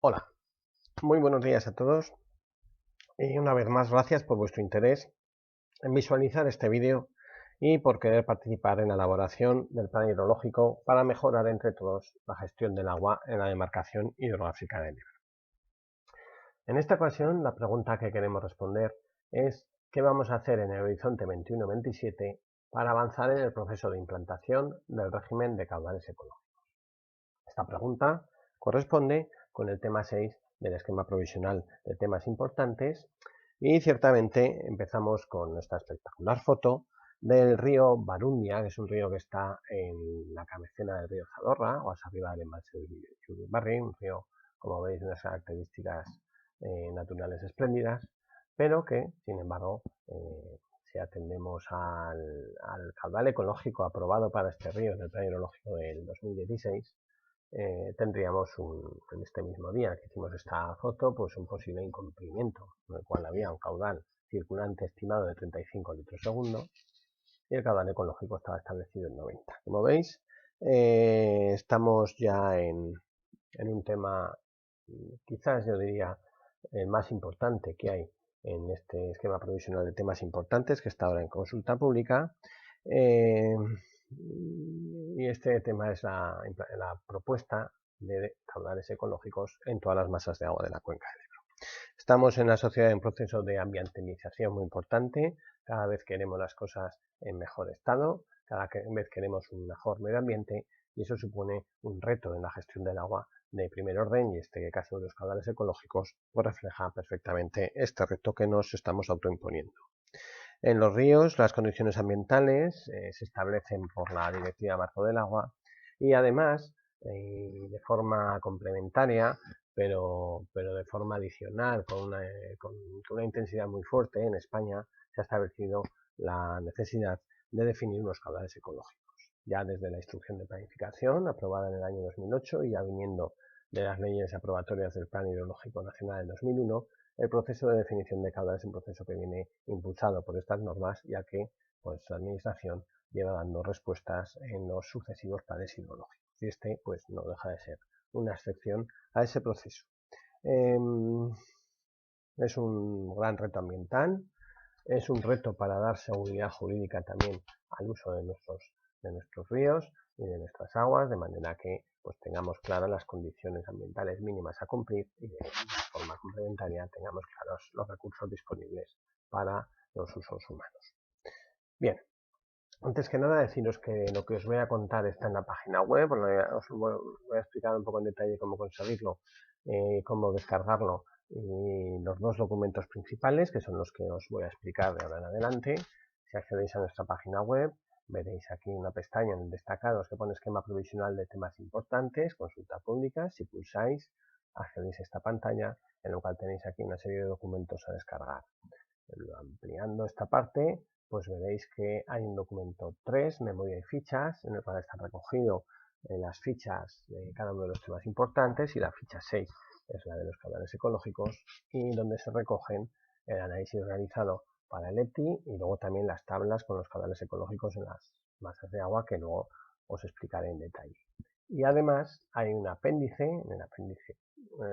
Hola, muy buenos días a todos y una vez más gracias por vuestro interés en visualizar este vídeo y por querer participar en la elaboración del plan hidrológico para mejorar entre todos la gestión del agua en la demarcación hidrográfica del Ebro. En esta ocasión la pregunta que queremos responder es ¿qué vamos a hacer en el horizonte 21-27 para avanzar en el proceso de implantación del régimen de caudales ecológicos? Esta pregunta corresponde con el tema 6 del esquema provisional de temas importantes y ciertamente empezamos con esta espectacular foto del río Barundia, que es un río que está en la cabecera del río Zadorra, o arriba del embalse de Yurribarri, un río, como veis, de unas características naturales espléndidas, pero que, sin embargo, si atendemos al caudal ecológico aprobado para este río en el plan hidrológico del 2016, tendríamos en este mismo día que hicimos esta foto, pues un posible incumplimiento, en el cual había un caudal circulante estimado de 35 litros segundo y el caudal ecológico estaba establecido en 90. Como veis, estamos ya en un tema, quizás yo diría, el más importante que hay en este esquema provisional de temas importantes que está ahora en consulta pública. Y este tema es la propuesta de caudales ecológicos en todas las masas de agua de la cuenca del Ebro. Estamos en la sociedad en un proceso de ambientalización muy importante, cada vez queremos las cosas en mejor estado, cada vez queremos un mejor medio ambiente y eso supone un reto en la gestión del agua de primer orden y este caso de los caudales ecológicos pues refleja perfectamente este reto que nos estamos autoimponiendo. En los ríos las condiciones ambientales se establecen por la Directiva Marco del Agua y además de forma complementaria pero de forma adicional con una intensidad muy fuerte en España se ha establecido la necesidad de definir unos caudales ecológicos. Ya desde la instrucción de planificación aprobada en el año 2008 y ya viniendo de las leyes aprobatorias del Plan Hidrológico Nacional del 2001, el proceso de definición de caudales es un proceso que viene impulsado por estas normas, ya que pues, la Administración lleva dando respuestas en los sucesivos planes hidrológicos. Y este pues, no deja de ser una excepción a ese proceso. Es un gran reto ambiental, es un reto para dar seguridad jurídica también al uso de nuestros ríos y de nuestras aguas, de manera que pues, tengamos claras las condiciones ambientales mínimas a cumplir y de forma complementaria tengamos claros los recursos disponibles para los usos humanos. Bien, antes que nada deciros que lo que os voy a contar está en la página web, os voy a explicar un poco en detalle cómo conseguirlo, cómo descargarlo y los dos documentos principales, que son los que os voy a explicar de ahora en adelante. Si accedéis a nuestra página web, veréis aquí una pestaña en destacados que pone esquema provisional de temas importantes, consulta pública. Si pulsáis, accedéis a esta pantalla, en lo cual tenéis aquí una serie de documentos a descargar. Ampliando esta parte, pues veréis que hay un documento 3, memoria y fichas, en el cual están recogidos las fichas de cada uno de los temas importantes, y la ficha 6 es la de los caudales ecológicos y donde se recogen el análisis realizado para el EPTI y luego también las tablas con los caudales ecológicos en las masas de agua que luego os explicaré en detalle. Y además hay un apéndice, en el apéndice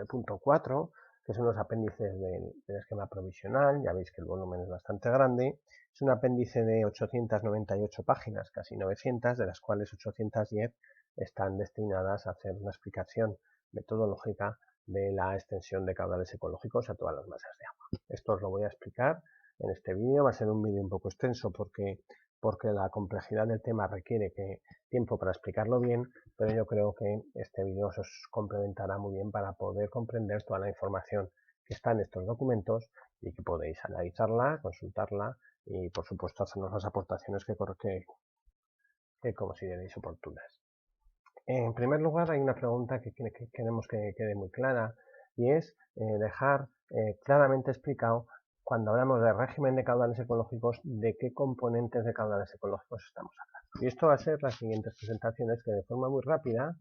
punto 4, que son los apéndices del esquema provisional. Ya veis que el volumen es bastante grande. Es un apéndice de 898 páginas, casi 900, de las cuales 810 están destinadas a hacer una explicación metodológica de la extensión de caudales ecológicos a todas las masas de agua. Esto os lo voy a explicar en este vídeo. Va a ser un vídeo un poco extenso porque la complejidad del tema requiere tiempo para explicarlo bien, pero yo creo que este vídeo os complementará muy bien para poder comprender toda la información que está en estos documentos y que podéis analizarla, consultarla y por supuesto hacernos las aportaciones que consideréis oportunas. En primer lugar hay una pregunta que queremos que quede muy clara y es dejar claramente explicado cuando hablamos de régimen de caudales ecológicos de qué componentes de caudales ecológicos estamos hablando. Y esto va a ser las siguientes presentaciones que de forma muy rápida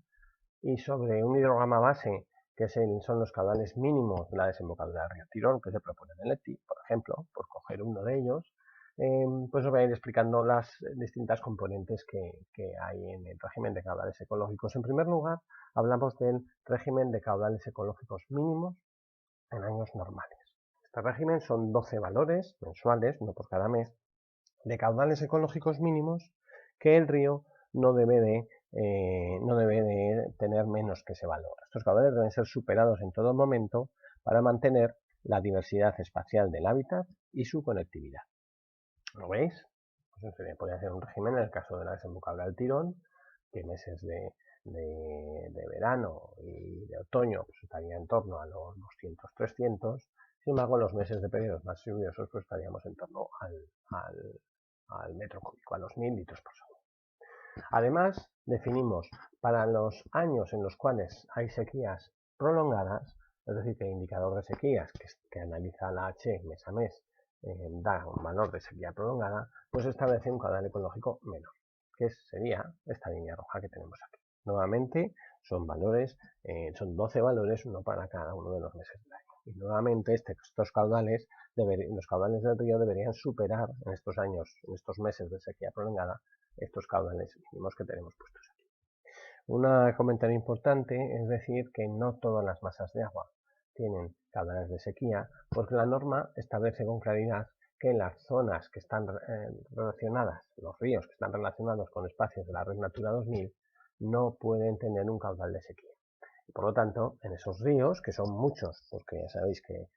y sobre un hidrograma base que son los caudales mínimos de la desembocadura del río Tirón que se propone en el EPTI, por ejemplo, por coger uno de ellos, pues os voy a ir explicando las distintas componentes que hay en el régimen de caudales ecológicos. En primer lugar, hablamos del régimen de caudales ecológicos mínimos en años normales. Este régimen son 12 valores mensuales, uno por cada mes, de caudales ecológicos mínimos que el río no debe de tener menos que ese valor. Estos caudales deben ser superados en todo momento para mantener la diversidad espacial del hábitat y su conectividad. ¿Lo veis? Pues podría ser un régimen en el caso de la desembocadura del Tirón, que meses de verano y de otoño pues estaría en torno a los 200-300. Sin embargo, en los meses de periodos más lluviosos pues estaríamos en torno al metro cúbico, a los 1000 litros por segundo. Además, definimos para los años en los cuales hay sequías prolongadas, es decir, que el indicador de sequías que analiza la H mes a mes da un valor de sequía prolongada, pues establece un caudal ecológico menor, que sería esta línea roja que tenemos aquí. Nuevamente son valores, son 12 valores, uno para cada uno de los meses del año. Y nuevamente estos caudales, los caudales del río deberían superar en estos años, en estos meses de sequía prolongada, estos caudales mínimos que tenemos puestos aquí. Un comentario importante es decir que no todas las masas de agua tienen caudales de sequía, porque la norma establece con claridad que en las zonas que están relacionadas, los ríos que están relacionados con espacios de la Red Natura 2000, no pueden tener un caudal de sequía. Y por lo tanto, en esos ríos, que son muchos, porque ya sabéis que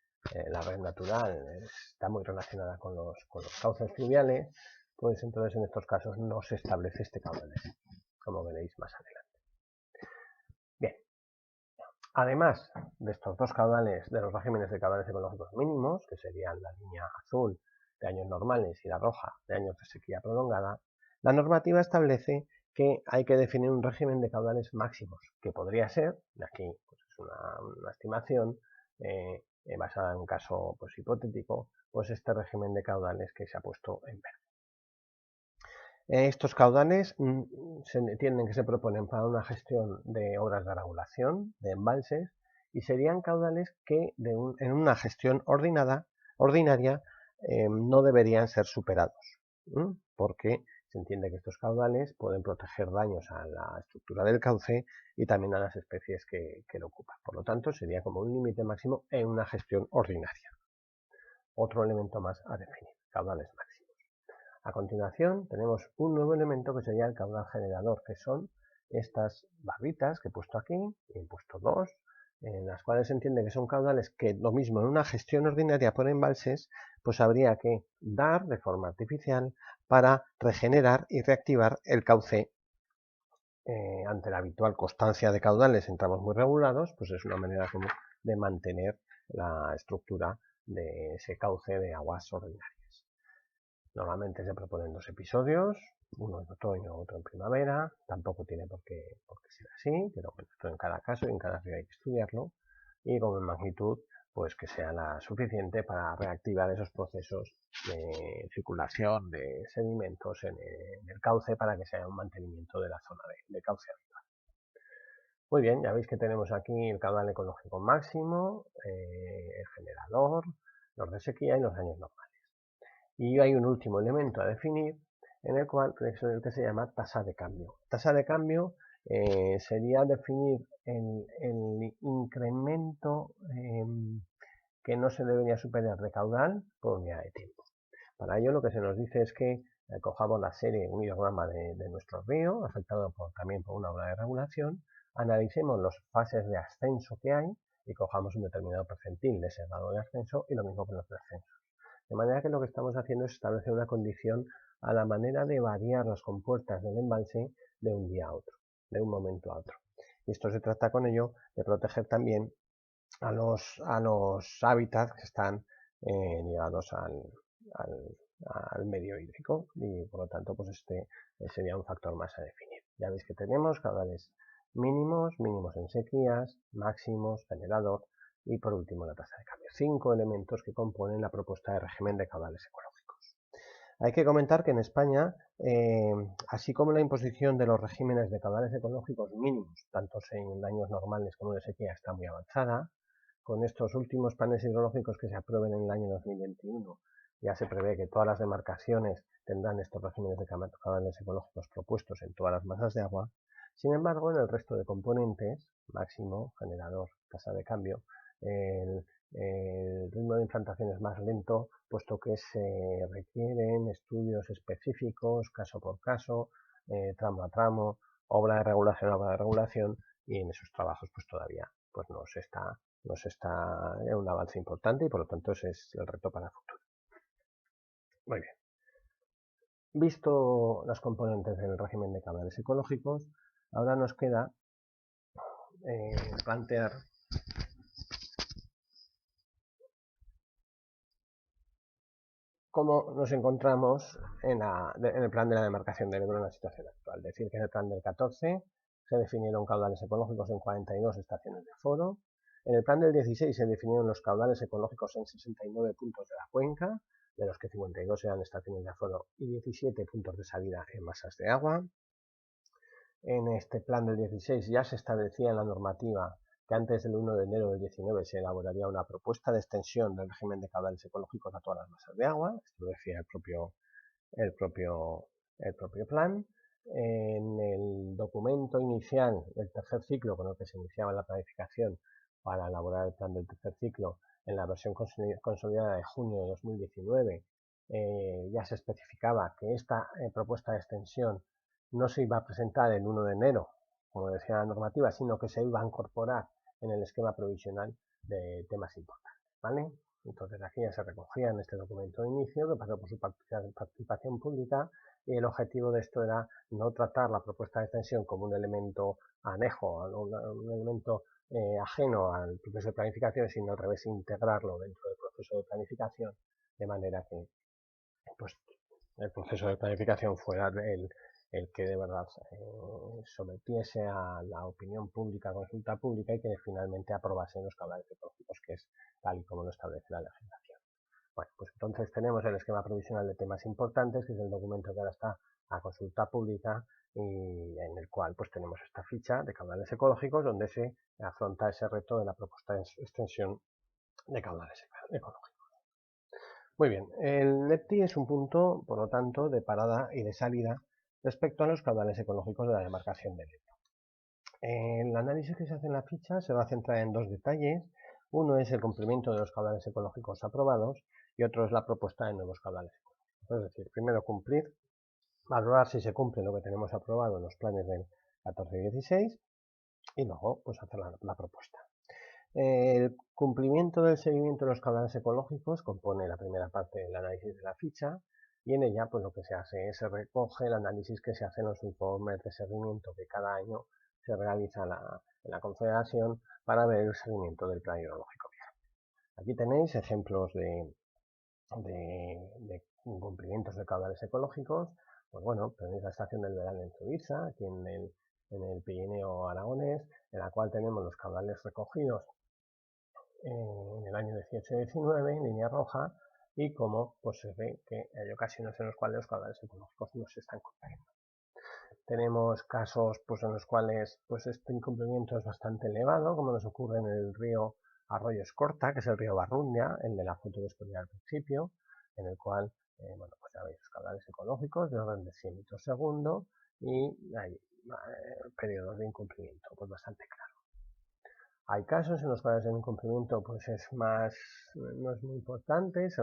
la red natural está muy relacionada con los cauces fluviales, pues entonces en estos casos no se establece este caudal de sequía, como veréis más adelante. Bien. Además de estos dos caudales, de los regímenes de caudales ecológicos mínimos, que serían la línea azul de años normales y la roja de años de sequía prolongada, la normativa establece que hay que definir un régimen de caudales máximos, que podría ser, de aquí pues es una estimación basada en un caso pues, hipotético, pues este régimen de caudales que se ha puesto en verde. Estos caudales que se proponen para una gestión de obras de regulación, de embalses, y serían caudales que en una gestión ordinaria no deberían ser superados, porque se entiende que estos caudales pueden proteger daños a la estructura del cauce y también a las especies que lo ocupan. Por lo tanto, sería como un límite máximo en una gestión ordinaria. Otro elemento más a definir, caudales máximos. A continuación tenemos un nuevo elemento que sería el caudal generador, que son estas barritas que he puesto aquí, y he puesto dos, en las cuales se entiende que son caudales que lo mismo en una gestión ordinaria por embalses, pues habría que dar de forma artificial para regenerar y reactivar el cauce. Ante la habitual constancia de caudales en tramos muy regulados, pues es una manera como de mantener la estructura de ese cauce de aguas ordinarias. Normalmente se proponen 2 episodios, uno en otoño, otro en primavera, tampoco tiene por qué ser así, pero bueno, esto en cada caso y en cada río hay que estudiarlo, y con magnitud pues que sea la suficiente para reactivar esos procesos de circulación de sedimentos en el cauce para que sea un mantenimiento de la zona de cauce habitual. Muy bien, ya veis que tenemos aquí el caudal ecológico máximo, el generador, los de sequía y los daños normales. Y hay un último elemento a definir, en el cual es el que se llama tasa de cambio. Tasa de cambio sería definir el incremento que no se debería superar de caudal por unidad de tiempo. Para ello lo que se nos dice es que cojamos la serie, un hidrograma de nuestro río, afectado también por una obra de regulación, analicemos las fases de ascenso que hay y cojamos un determinado percentil de ese grado de ascenso y lo mismo con los descensos. De manera que lo que estamos haciendo es establecer una condición a la manera de variar las compuertas del embalse de un día a otro, de un momento a otro. Y esto se trata con ello de proteger también a los hábitats que están ligados al medio hídrico y por lo tanto pues este sería un factor más a definir. Ya veis que tenemos caudales mínimos en sequías, máximos, generador, y por último la tasa de cambio. 5 elementos que componen la propuesta de régimen de caudales ecológicos. Hay que comentar que en España, así como la imposición de los regímenes de caudales ecológicos mínimos, tanto en años normales como de sequía, está muy avanzada, con estos últimos planes hidrológicos que se aprueben en el año 2021, ya se prevé que todas las demarcaciones tendrán estos regímenes de caudales ecológicos propuestos en todas las masas de agua. Sin embargo, en el resto de componentes, máximo, generador, tasa de cambio, el ritmo de implantación es más lento, puesto que se requieren estudios específicos, caso por caso, tramo a tramo, obra de regulación a obra de regulación, y en esos trabajos pues todavía pues no se está en un avance importante, y por lo tanto ese es el reto para el futuro. Muy bien. Visto las componentes del régimen de caudales ecológicos, ahora nos queda plantear cómo nos encontramos en el plan de la demarcación del Ebro en la situación actual. Es decir, que en el plan del 14 se definieron caudales ecológicos en 42 estaciones de aforo. En el plan del 16 se definieron los caudales ecológicos en 69 puntos de la cuenca, de los que 52 eran estaciones de aforo y 17 puntos de salida en masas de agua. En este plan del 16 ya se establecía en la normativa que antes del 1 de enero del 19 se elaboraría una propuesta de extensión del régimen de caudales ecológicos a todas las masas de agua. Esto lo decía el propio plan. En el documento inicial del tercer ciclo, con el que se iniciaba la planificación para elaborar el plan del tercer ciclo, en la versión consolidada de junio de 2019, ya se especificaba que esta propuesta de extensión no se iba a presentar el 1 de enero, como decía la normativa, sino que se iba a incorporar en el esquema provisional de temas importantes, ¿vale? Entonces aquí ya se recogía en este documento de inicio, que pasó por su participación pública, y el objetivo de esto era no tratar la propuesta de extensión como un elemento anejo, un elemento ajeno al proceso de planificación, sino al revés, integrarlo dentro del proceso de planificación, de manera que pues, el proceso de planificación fuera el que de verdad sometiese a la opinión pública, consulta pública, y que finalmente aprobase los caudales ecológicos, que es tal y como lo establece la legislación. Bueno, pues entonces tenemos el esquema provisional de temas importantes, que es el documento que ahora está a consulta pública, y en el cual pues tenemos esta ficha de caudales ecológicos, donde se afronta ese reto de la propuesta de extensión de caudales ecológicos. Muy bien, el NEPTI es un punto, por lo tanto, de parada y de salida respecto a los caudales ecológicos de la demarcación del Ebro. El análisis que se hace en la ficha se va a centrar en dos detalles. Uno es el cumplimiento de los caudales ecológicos aprobados y otro es la propuesta de nuevos caudales ecológicos. Es decir, primero cumplir, valorar si se cumple lo que tenemos aprobado en los planes del 14 y 16 y luego pues hacer la propuesta. El cumplimiento del seguimiento de los caudales ecológicos compone la primera parte del análisis de la ficha, y en ella pues lo que se hace es se recoge el análisis que se hace en los informes de seguimiento que cada año se realiza en la Confederación para ver el seguimiento del plan hidrológico. Aquí tenéis ejemplos de incumplimientos de caudales ecológicos. Pues bueno, tenéis la estación del verano en Suiza, aquí en el Pirineo aragonés, en la cual tenemos los caudales recogidos en el año 18 y 19 en línea roja, y como pues se ve que hay ocasiones en las cuales los caudales ecológicos no se están cumpliendo. Tenemos casos pues en los cuales pues este incumplimiento es bastante elevado, como nos ocurre en el río Arroyo Escorta, que es el río Barrundia, el de la foto que os ponía al principio, en el cual bueno, pues ya veis los caudales ecológicos de orden de 100 litros segundo, y hay periodos de incumplimiento pues bastante claros. Hay casos en los cuales el incumplimiento pues no es muy importante, se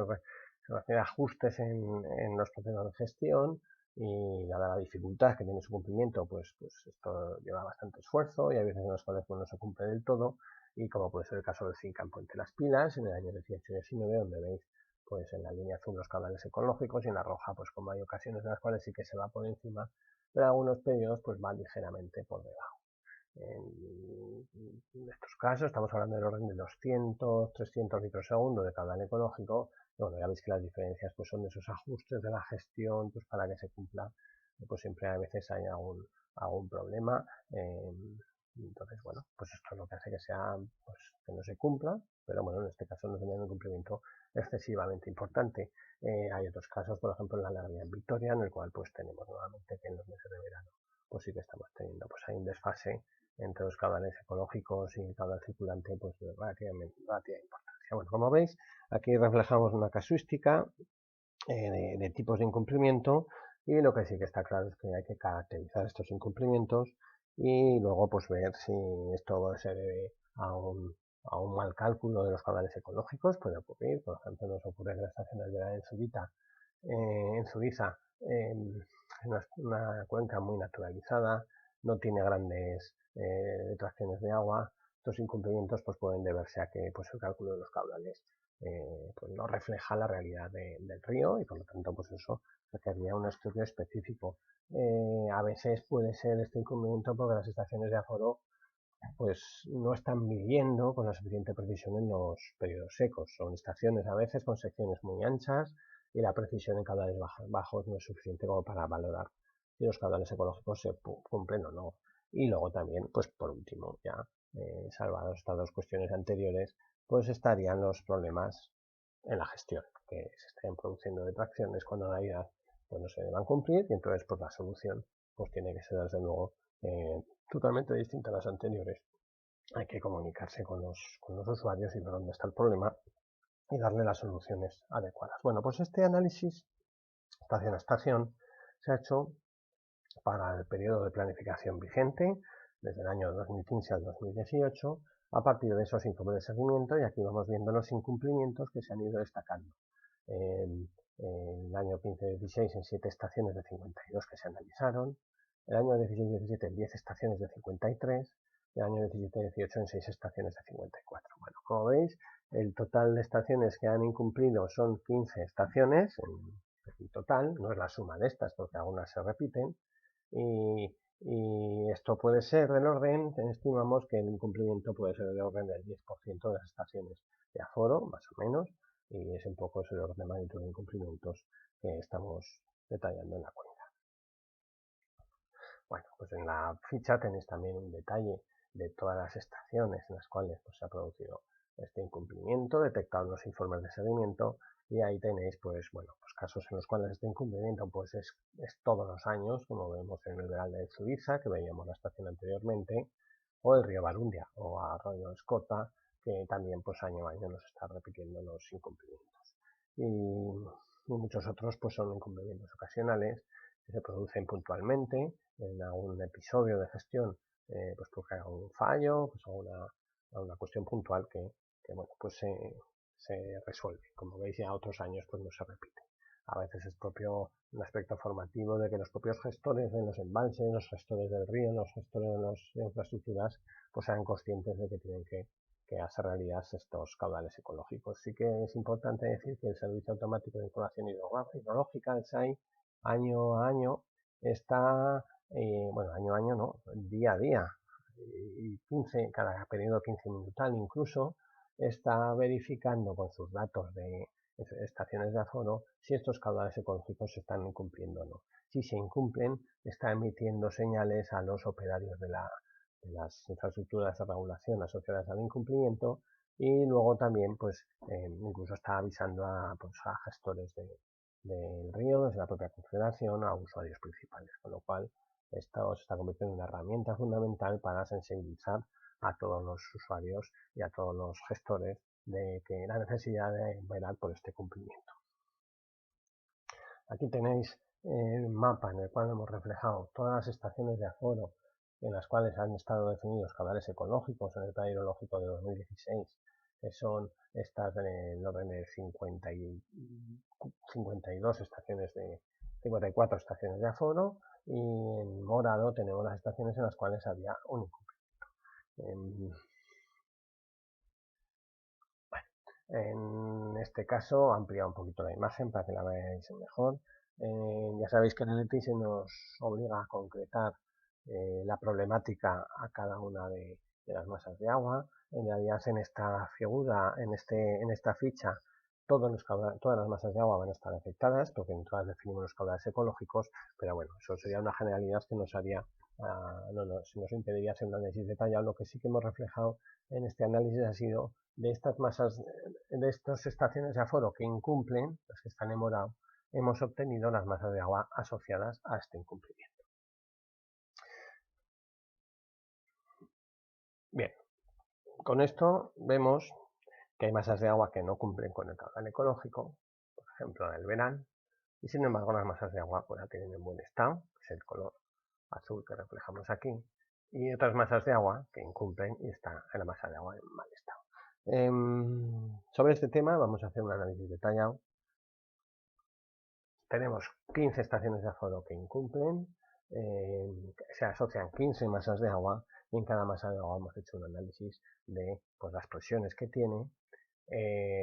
refiere a ajustes en los procesos de gestión, y dada la dificultad que tiene su cumplimiento, pues esto lleva bastante esfuerzo, y hay veces en los cuales pues, no se cumple del todo, y como puede ser el caso del Cinca en Puente Las Pilas, en el año 18 y 19, donde veis pues en la línea azul los caudales ecológicos, y en la roja pues como hay ocasiones en las cuales sí que se va por encima, pero algunos periodos pues van ligeramente por debajo. En estos casos estamos hablando del orden de 200, 300 litros segundo de caudal ecológico. Bueno, ya veis que las diferencias pues son de esos ajustes de la gestión pues para que se cumpla, pues siempre a veces hay algún problema. Entonces, bueno, pues esto es lo que hace que sea, pues que no se cumpla, pero bueno, en este caso no tenía un cumplimiento excesivamente importante. Hay otros casos, por ejemplo, en la Alarmia en Vitoria, en el cual pues tenemos nuevamente que en los meses de verano pues sí que estamos teniendo, pues hay un desfase entre los caudales ecológicos y el caudal circulante pues de relativa importancia. Bueno, como veis, aquí reflejamos una casuística de tipos de incumplimiento, y lo que sí que está claro es que hay que caracterizar estos incumplimientos y luego pues ver si esto se debe a un mal cálculo de los caudales ecológicos. Puede ocurrir, por ejemplo, nos ocurre que la estación del verano en Zuriza, una cuenca muy naturalizada, no tiene grandes detracciones de agua. Estos incumplimientos pues pueden deberse a que pues el cálculo de los caudales pues no refleja la realidad del río, y por lo tanto pues eso requeriría un estudio específico. A veces puede ser este incumplimiento porque las estaciones de aforo pues no están midiendo con la suficiente precisión en los periodos secos. Son estaciones a veces con secciones muy anchas y la precisión en caudales bajos no es suficiente como para valorar si los caudales ecológicos se cumplen o no. Y luego también, pues por último, ya salvados estas dos cuestiones anteriores, pues estarían los problemas en la gestión, que se estarían produciendo detracciones cuando en realidad pues no se deban cumplir, y entonces pues la solución pues tiene que ser desde luego totalmente distinta a las anteriores. Hay que comunicarse con los usuarios y ver dónde está el problema y darle las soluciones adecuadas. Bueno, pues este análisis estación a estación se ha hecho para el periodo de planificación vigente, desde el año 2015 al 2018, a partir de esos informes de seguimiento, y aquí vamos viendo los incumplimientos que se han ido destacando. En el año 15-16 en 7 estaciones de 52 que se analizaron, el año 16-17 en 10 estaciones de 53, y el año 17-18 en 6 estaciones de 54. Bueno, como veis, el total de estaciones que han incumplido son 15 estaciones en total, no es la suma de estas porque algunas se repiten, y esto puede ser del orden, estimamos que el incumplimiento puede ser del orden del 10% de las estaciones de aforo, más o menos, y es un poco el orden de magnitud de incumplimientos que estamos detallando en la cuenta. Bueno, pues en la ficha tenéis también un detalle de todas las estaciones en las cuales pues, se ha producido este incumplimiento, detectado en los informes de seguimiento, y ahí tenéis pues bueno, pues casos en los cuales este incumplimiento pues es todos los años, como vemos en el Veral de Zuriza, que veíamos la estación anteriormente, o el río Barundia o Arroyo Escota, que también pues año a año nos está repitiendo los incumplimientos. Y muchos otros pues son incumplimientos ocasionales que se producen puntualmente en algún episodio de gestión, pues porque hay un fallo, pues alguna cuestión puntual que bueno, pues se resuelve. Como veis, ya otros años pues no se repite. A veces es propio un aspecto formativo de que los propios gestores de los embalses, los gestores del río, los gestores de las infraestructuras, pues sean conscientes de que tienen que hacer realidad estos caudales ecológicos. Sí que es importante decir que el Servicio Automático de Información Hidrológica, el SAI, año a año está, bueno, año a año no, día a día, y cada periodo 15 minutal incluso, está verificando con sus datos de estaciones de aforo si estos caudales ecológicos se están incumpliendo o no. Si se incumplen, está emitiendo señales a los operarios de las infraestructuras de regulación asociadas al incumplimiento, y luego también pues incluso está avisando pues, a gestores del río, desde la propia confederación, a usuarios principales, con lo cual esto se está convirtiendo en una herramienta fundamental para sensibilizar a todos los usuarios y a todos los gestores de que la necesidad de velar por este cumplimiento. Aquí tenéis el mapa en el cual hemos reflejado todas las estaciones de aforo en las cuales han estado definidos caudales ecológicos en el plan hidrológico de 2016, que son estas del orden de 52 estaciones 54 estaciones de aforo, y en morado tenemos las estaciones en las cuales había un incumplimiento. En este caso, amplía un poquito la imagen para que la veáis mejor. Ya sabéis que en el ETI se nos obliga a concretar la problemática a cada una de las masas de agua. En realidad, en esta figura, en esta ficha, todas las masas de agua van a estar afectadas, porque en todas definimos los caudales ecológicos, pero bueno, eso sería una generalidad que nos haría, nos impediría hacer un análisis detallado. Lo que sí que hemos reflejado en este análisis ha sido de estas masas, de estas estaciones de aforo que incumplen, las que están en morado, hemos obtenido las masas de agua asociadas a este incumplimiento. Bien, con esto vemos que hay masas de agua que no cumplen con el caudal ecológico, por ejemplo en el verano, y sin embargo las masas de agua pues la tienen en buen estado, que es el color azul que reflejamos aquí, y otras masas de agua que incumplen y está en la masa de agua en mal estado. Sobre este tema vamos a hacer un análisis detallado. Tenemos 15 estaciones de aforo que incumplen, se asocian 15 masas de agua y en cada masa de agua hemos hecho un análisis de pues, las presiones que tiene,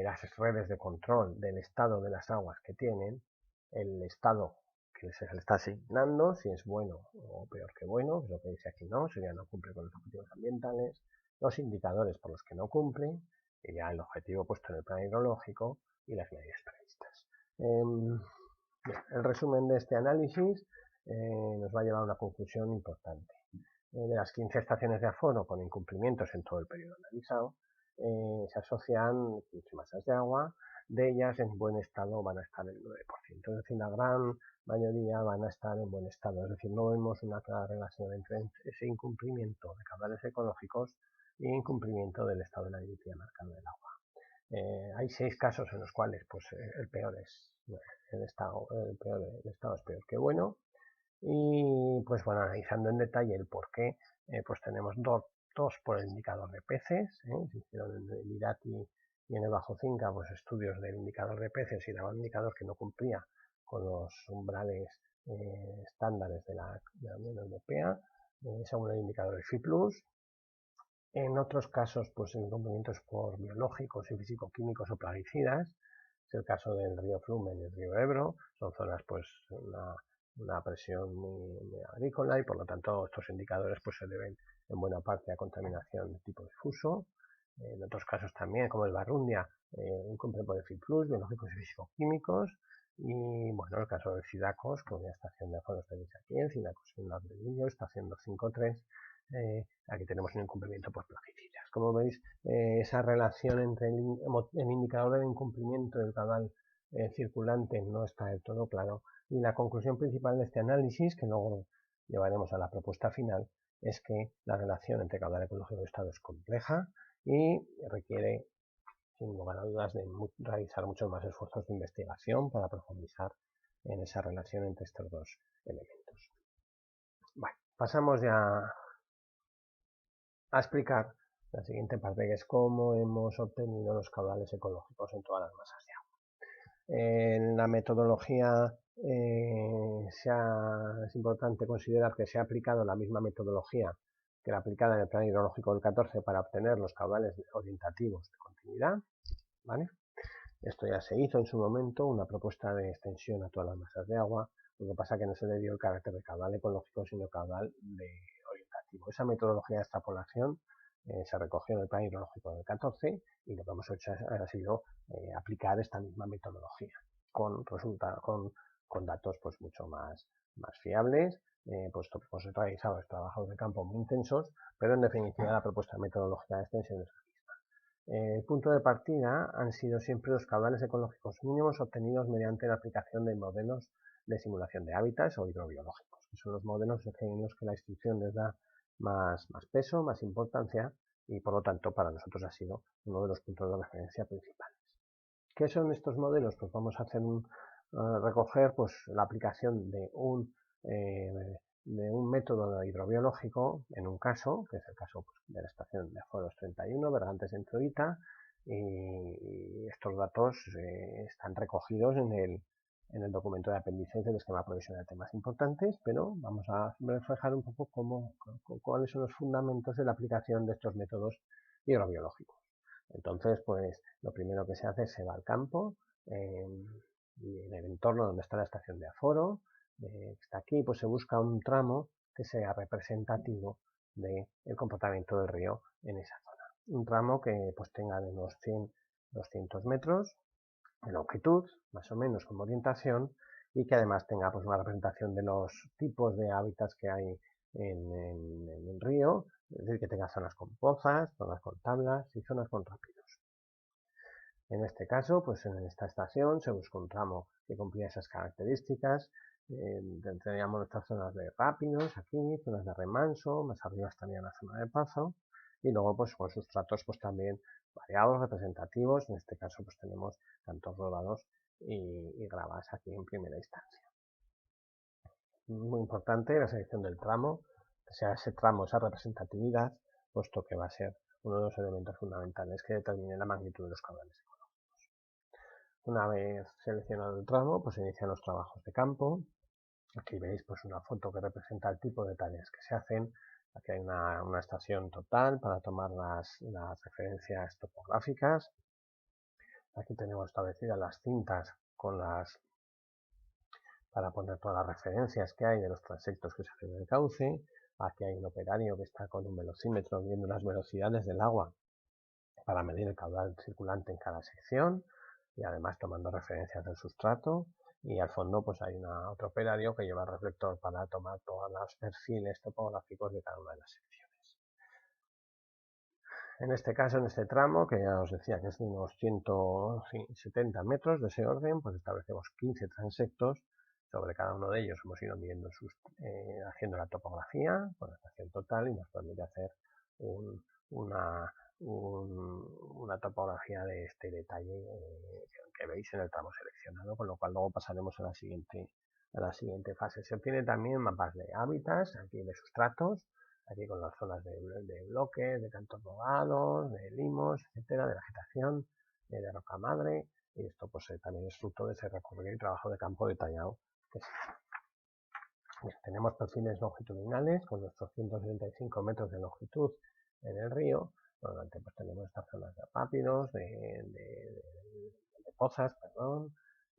las redes de control del estado de las aguas que tienen, el estado que se les está asignando, si es bueno o peor que bueno, que es lo que dice aquí no, sería no cumple con los objetivos ambientales, los indicadores por los que no cumple, y ya el objetivo puesto en el plan hidrológico y las medidas previstas. El resumen de este análisis nos va a llevar a una conclusión importante. De las 15 estaciones de aforo con incumplimientos en todo el periodo analizado, se asocian 15 masas de agua, de ellas en buen estado van a estar el 9%, es decir, la gran mayoría van a estar en buen estado, es decir, no vemos una clara relación entre ese incumplimiento de caudales ecológicos y incumplimiento del estado de la directiva marcado del agua. Hay 6 casos en los cuales pues, el estado es peor que bueno, y pues bueno, analizando en detalle el por qué, pues tenemos dos por el indicador de peces, se hicieron en el IRATI y en el Bajo Cinca pues estudios del indicador de peces y daba un indicador que no cumplía con los umbrales estándares de la Unión Europea, según el indicador de FI+. En otros casos, pues incumplimientos por biológicos y físico-químicos o plaguicidas, es el caso del río Flumen y el río Ebro, son zonas pues una presión muy agrícola y por lo tanto estos indicadores pues se deben en buena parte a contaminación de tipo difuso. En otros casos también, como el Barrundia, incumple por el FI+, biológicos y físico-químicos. Y bueno, el caso del Cidacos, con la estación de aforos tenéis aquí, el Cidacos en Ardillo, estación 253, aquí tenemos un incumplimiento por plaguicidas. Como veis, esa relación entre el indicador del incumplimiento del caudal circulante no está del todo claro, y la conclusión principal de este análisis, que luego llevaremos a la propuesta final, es que la relación entre caudal ecológico y estado es compleja y requiere, sin lugar a dudas, de realizar muchos más esfuerzos de investigación para profundizar en esa relación entre estos dos elementos. Bueno, pasamos ya a explicar la siguiente parte, que es cómo hemos obtenido los caudales ecológicos en todas las masas de agua. En la metodología es importante considerar que se ha aplicado la misma metodología que la aplicada en el plan hidrológico del 14 para obtener los caudales orientativos de continuidad, ¿vale? Esto ya se hizo en su momento, una propuesta de extensión a todas las masas de agua, lo que pasa que no se le dio el carácter de caudal ecológico, sino caudal de orientativo. Esa metodología de extrapolación se recogió en el plan hidrológico del 14 y lo que hemos hecho ha sido aplicar esta misma metodología con datos pues mucho más fiables, puesto que hemos realizado trabajos de campo muy intensos, pero en definitiva la propuesta metodológica de extensión es la misma. El punto de partida han sido siempre los caudales ecológicos mínimos obtenidos mediante la aplicación de modelos de simulación de hábitats o hidrobiológicos, que son los modelos en los que la instrucción les da más peso, más importancia, y por lo tanto para nosotros ha sido uno de los puntos de referencia principales. ¿Qué son estos modelos? Pues vamos a hacer recoger pues, la aplicación de un método hidrobiológico, en un caso, que es el caso pues, de la estación de aforos 31, Bergantes en Troita, y estos datos están recogidos en el documento de apéndice del esquema provisional de temas importantes, pero vamos a reflejar un poco cuáles son los fundamentos de la aplicación de estos métodos hidrobiológicos. Entonces, pues lo primero que se hace es se va al campo, y en el entorno donde está la estación de aforo, está aquí, pues se busca un tramo que sea representativo del comportamiento del río en esa zona. Un tramo que pues tenga de unos 100-200 metros de longitud, más o menos como orientación, y que además tenga pues una representación de los tipos de hábitats que hay en el río, es decir, que tenga zonas con pozas, zonas con tablas y zonas con rápidos. En este caso, pues en esta estación se busca un tramo que cumplía esas características. Tendríamos nuestras zonas de rápidos aquí, zonas de remanso, más arriba estaría la zona de paso, y luego pues con sustratos pues también variados, representativos. En este caso pues tenemos cantos rodados y grabas aquí en primera instancia. Muy importante la selección del tramo, que sea ese tramo, esa representatividad, puesto que va a ser uno de los elementos fundamentales que determine la magnitud de los caudales económicos. Una vez seleccionado el tramo, pues se inician los trabajos de campo. Aquí veis pues una foto que representa el tipo de tareas que se hacen. Aquí hay una estación total para tomar las referencias topográficas. Aquí tenemos establecidas las cintas para poner todas las referencias que hay de los transectos que se hacen en el cauce. Aquí hay un operario que está con un velocímetro viendo las velocidades del agua para medir el caudal circulante en cada sección y además tomando referencias del sustrato. Y al fondo pues hay otro operario que lleva el reflector para tomar todos los perfiles topográficos de cada una de las secciones. En este caso, en este tramo, que ya os decía que es de unos 170 metros de ese orden, pues establecemos 15 transectos. Sobre cada uno de ellos hemos ido midiendo haciendo la topografía con la estación total y nos permite hacer una topografía de este detalle que veis en el tramo seleccionado, con lo cual luego pasaremos a la siguiente fase. Se obtiene también mapas de hábitats, aquí de sustratos, aquí con las zonas de bloques, de cantos rodados, de limos, etcétera, de vegetación, de roca madre, y esto pues también es fruto de ese recorrido y trabajo de campo detallado que se hace. Tenemos perfiles longitudinales con nuestros 175 metros de longitud en el río. Por lo tanto, pues tenemos estas zonas de rápidos, de pozas, perdón,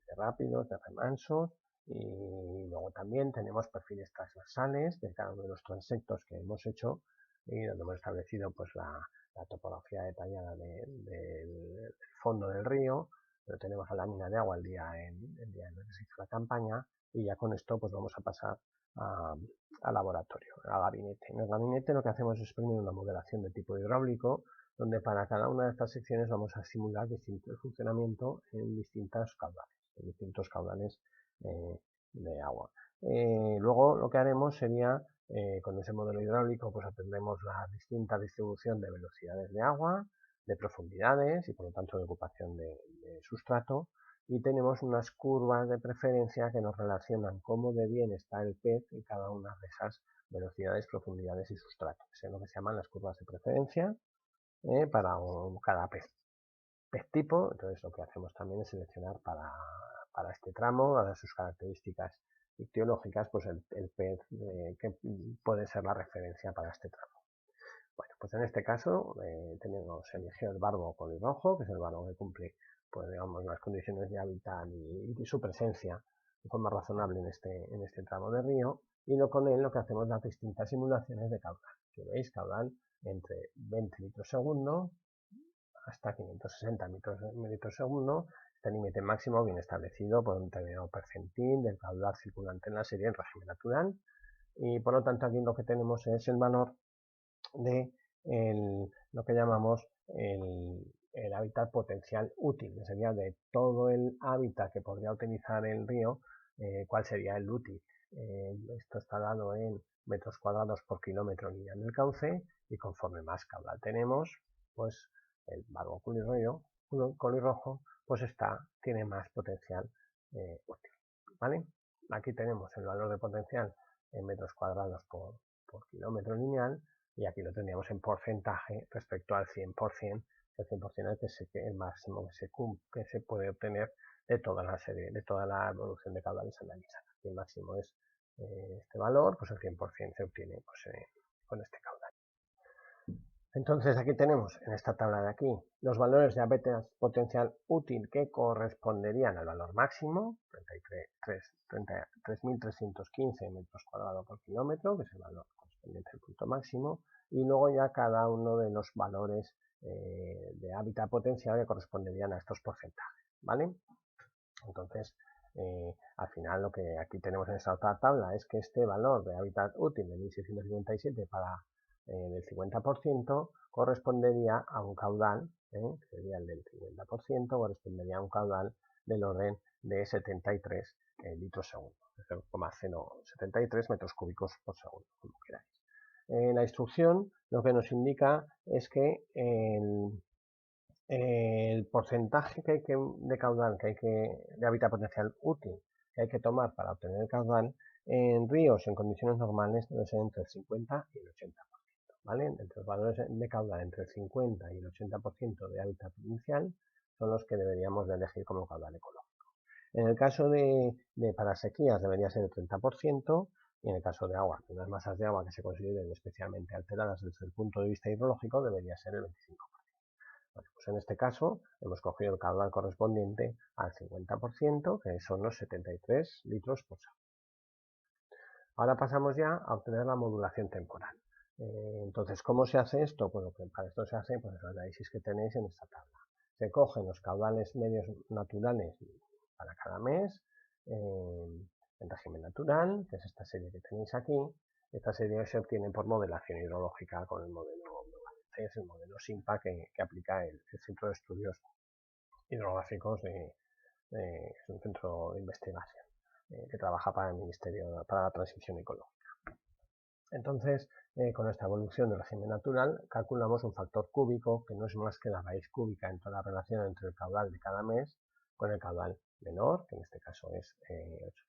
de rápidos, de remansos, y luego también tenemos perfiles transversales de cada uno de los transectos que hemos hecho y donde hemos establecido pues la topografía detallada del fondo del río. Pero tenemos la lámina de agua el día en el que se hizo la campaña, y ya con esto pues vamos a pasar al laboratorio, al gabinete. En el gabinete lo que hacemos es exprimir una modelación de tipo hidráulico, donde para cada una de estas secciones vamos a simular distintos funcionamiento en distintos caudales de agua. Luego lo que haremos sería, con ese modelo hidráulico, pues atendemos la distinta distribución de velocidades de agua, de profundidades y por lo tanto de ocupación de sustrato, y tenemos unas curvas de preferencia que nos relacionan cómo de bien está el pez en cada una de esas velocidades, profundidades y sustratos. Es lo que se llaman las curvas de preferencia para cada pez tipo. Entonces lo que hacemos también es seleccionar para este tramo, dadas sus características ictiológicas, pues el pez que puede ser la referencia para este tramo. Bueno, pues en este caso tenemos elegido el barbo colirrojo, que es el barbo que cumple pues, digamos, las condiciones de hábitat y su presencia de forma razonable en este tramo de río, y con él lo que hacemos es las distintas simulaciones de caudal. Que veis, caudal entre 20 litros segundo hasta 560 litros segundo. Este límite máximo viene establecido por un determinado percentil del caudal circulante en la serie en régimen natural, y por lo tanto aquí lo que tenemos es el valor de lo que llamamos el hábitat potencial útil, que sería de todo el hábitat que podría utilizar el río, cuál sería el útil. Esto está dado en metros cuadrados por kilómetro lineal del cauce, y conforme más caudal tenemos, pues el barbo colirrojo pues tiene más potencial útil, ¿vale? Aquí tenemos el valor de potencial en metros cuadrados por kilómetro lineal, y aquí lo tendríamos en porcentaje respecto al 100%, el 100% es el máximo que se puede obtener de toda la serie, de toda la evolución de caudales analizada. Aquí el máximo es este valor, pues el 100% se obtiene pues, con este caudal. Entonces aquí tenemos en esta tabla de aquí los valores de hábitat potencial útil que corresponderían al valor máximo, 3.315 metros cuadrados por kilómetro, que es el valor correspondiente al punto máximo, y luego ya cada uno de los valores de hábitat potencial que corresponderían a estos porcentajes, ¿vale? Entonces, al final lo que aquí tenemos en esta otra tabla es que este valor de hábitat útil de 1657 del 50% correspondería a un caudal, que sería el del 50%, correspondería a un caudal del orden de 73 litros segundo, 0,073 metros cúbicos por segundo, como queráis. La instrucción lo que nos indica es que el porcentaje de caudal de hábitat potencial útil que hay que tomar para obtener el caudal en ríos en condiciones normales debe ser entre el 50 y el 80%, ¿vale? Entre los valores de caudal entre el 50 y el 80% de hábitat potencial son los que deberíamos de elegir como caudal ecológico. En el caso para sequías debería ser el 30%, y en el caso de agua, unas masas de agua que se consideren especialmente alteradas desde el punto de vista hidrológico, debería ser el 25%. Bueno, pues en este caso hemos cogido el caudal correspondiente al 50%, que son los 73 litros por segundo. Ahora pasamos ya a obtener la modulación temporal. Entonces, ¿cómo se hace esto? Bueno, pues para esto se hace pues, el análisis que tenéis en esta tabla. Se cogen los caudales medios naturales para cada mes en régimen natural, que es esta serie que tenéis aquí. Esta serie se obtiene por modelación hidrológica con el modelo es el modelo SIMPA que aplica el Centro de Estudios Hidrográficos es un centro de investigación que trabaja para el Ministerio para la Transición Ecológica. Entonces, con esta evolución del régimen natural, calculamos un factor cúbico que no es más que la raíz cúbica en toda la relación entre el caudal de cada mes con el caudal menor, que en este caso es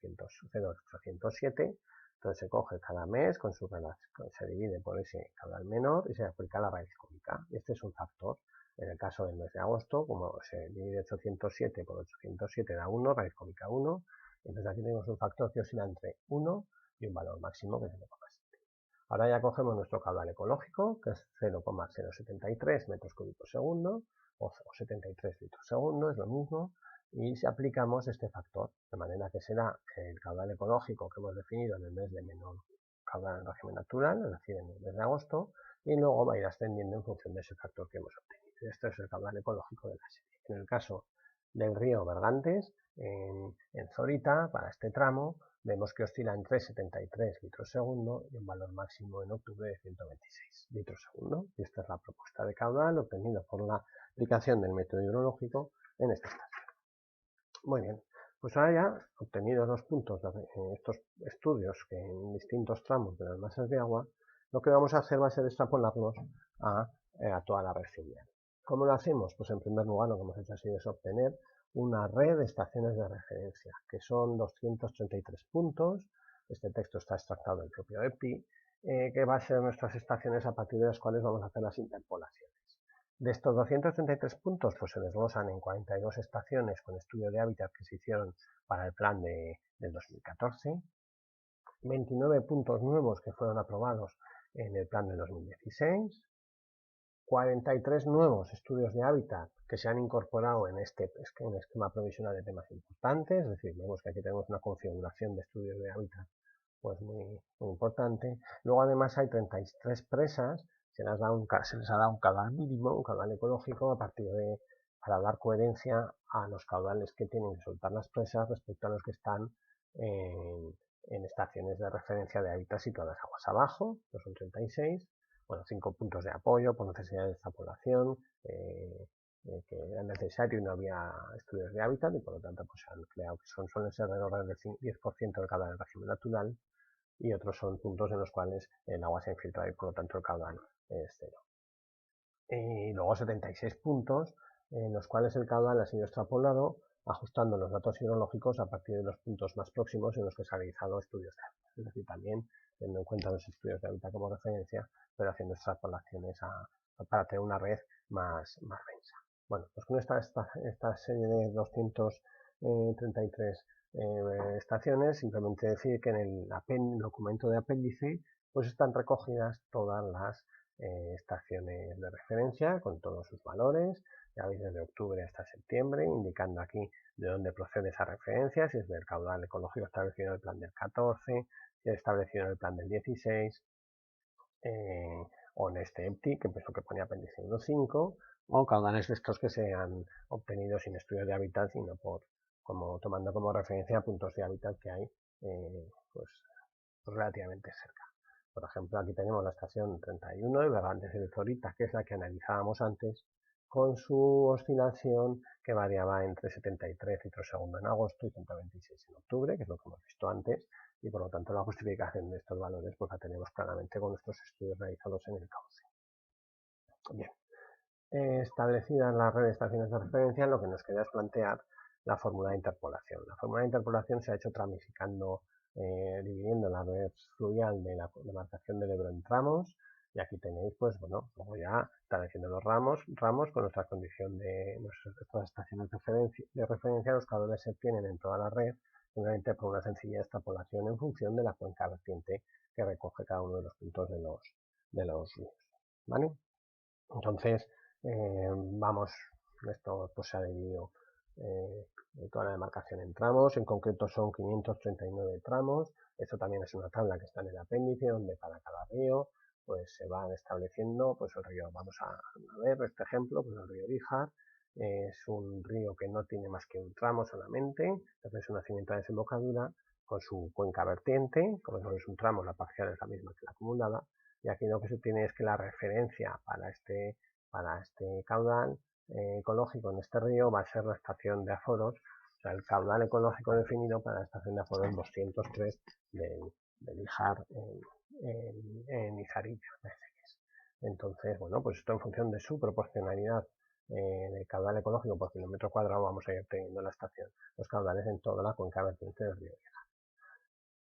0,807. Entonces se coge cada mes con su relación, se divide por ese caudal menor y se aplica la raíz cúbica. Este es un factor. En el caso del mes de agosto, como se divide 807 por 807 da 1, raíz cúbica 1. Entonces aquí tenemos un factor que oscila entre 1 y un valor máximo que es 0,7. Ahora ya cogemos nuestro caudal ecológico, que es 0,073 metros cúbicos segundo, o 73 litros segundo, es lo mismo, y si aplicamos este factor, de manera que será el caudal ecológico que hemos definido en el mes de menor caudal en régimen natural, es decir, en el mes de agosto, y luego va a ir ascendiendo en función de ese factor que hemos obtenido. Este es el caudal ecológico de la serie. En el caso del río Bergantes, en Zorita, para este tramo, vemos que oscila entre 73 litros segundo y un valor máximo en octubre de 126 litros segundo. Y esta es la propuesta de caudal obtenida por la aplicación del método hidrológico en esta estación. Muy bien, pues ahora ya obtenidos los puntos de estos estudios que en distintos tramos de las masas de agua, lo que vamos a hacer va a ser extrapolarlos a toda la red fluvial. ¿Cómo lo hacemos? Pues en primer lugar lo que hemos hecho ha sido obtener una red de estaciones de referencia, que son 233 puntos. Este texto está extractado del propio EPI, que va a ser nuestras estaciones a partir de las cuales vamos a hacer las interpolaciones. De estos 233 puntos, pues se desglosan en 42 estaciones con estudio de hábitat que se hicieron para el plan del 2014, 29 puntos nuevos que fueron aprobados en el plan del 2016, 43 nuevos estudios de hábitat que se han incorporado en este esquema provisional de temas importantes, es decir, vemos que aquí tenemos una configuración de estudios de hábitat pues muy importante. Luego además hay 33 presas, se les ha dado un caudal mínimo, un caudal ecológico para dar coherencia a los caudales que tienen que soltar las presas respecto a los que están en estaciones de referencia de hábitat situadas aguas abajo, que son 36. Bueno, 5 puntos de apoyo por necesidad de extrapolación, que era necesario y no había estudios de hábitat y por lo tanto pues se han creado que suelen ser del orden del 10% del caudal en régimen natural, y otros son puntos en los cuales el agua se ha infiltrado y por lo tanto el caudal es cero. Y luego 76 puntos en los cuales el caudal ha sido extrapolado ajustando los datos hidrológicos a partir de los puntos más próximos en los que se han realizado estudios de hábitat. Es decir, también teniendo en cuenta los estudios de hábitat como referencia, pero haciendo extrapolaciones para tener una red más densa. Bueno, pues con esta serie de 233 estaciones, simplemente decir que en el documento de apéndice pues están recogidas todas las estaciones de referencia con todos sus valores, ya veis desde octubre hasta septiembre, indicando aquí de dónde procede esa referencia, si es del caudal ecológico establecido en el plan del 14, si es establecido en el plan del 16, o en este EPTI, que es lo que ponía apéndice 1.5, o caudales de estos que se han obtenido sin estudios de hábitat, sino tomando como referencia puntos de hábitat que hay pues relativamente cerca. Por ejemplo, aquí tenemos la estación 31 de Bergantes de Zorita, que es la que analizábamos antes, con su oscilación que variaba entre 73 litros segundo en agosto y 126 en octubre, que es lo que hemos visto antes, y por lo tanto la justificación de estos valores pues la tenemos claramente con nuestros estudios realizados en el cauce. Bien, establecidas las redes de estaciones de referencia, lo que nos queda es plantear la fórmula de interpolación. La fórmula de interpolación se ha hecho tramificando, dividiendo la red fluvial de la demarcación del Ebro en tramos, y aquí tenéis, pues bueno, luego ya estableciendo los ramos con nuestra condición de nuestras estaciones de referencia, los caudales se obtienen en toda la red, simplemente por una sencilla extrapolación en función de la cuenca vertiente que recoge cada uno de los puntos de los ríos, ¿vale? Entonces, esto pues se ha dividido toda la demarcación en tramos, en concreto son 539 tramos. Esto también es una tabla que está en el apéndice, donde para cada río pues se van estableciendo, pues el río, vamos a ver este ejemplo, pues el río Níjar es un río que no tiene más que un tramo solamente, entonces su nacimiento a desembocadura con su cuenca vertiente, como no es un tramo, la parcial es la misma que la acumulada, y aquí lo que se tiene es que la referencia para este caudal ecológico en este río va a ser la estación de aforos, o sea, el caudal ecológico definido para la estación de aforos 203 del Níjar en Izarilla. Entonces, bueno, pues esto en función de su proporcionalidad de caudal ecológico por kilómetro cuadrado vamos a ir obteniendo la estación, los caudales en toda la cuenca vertiente del río Níjar.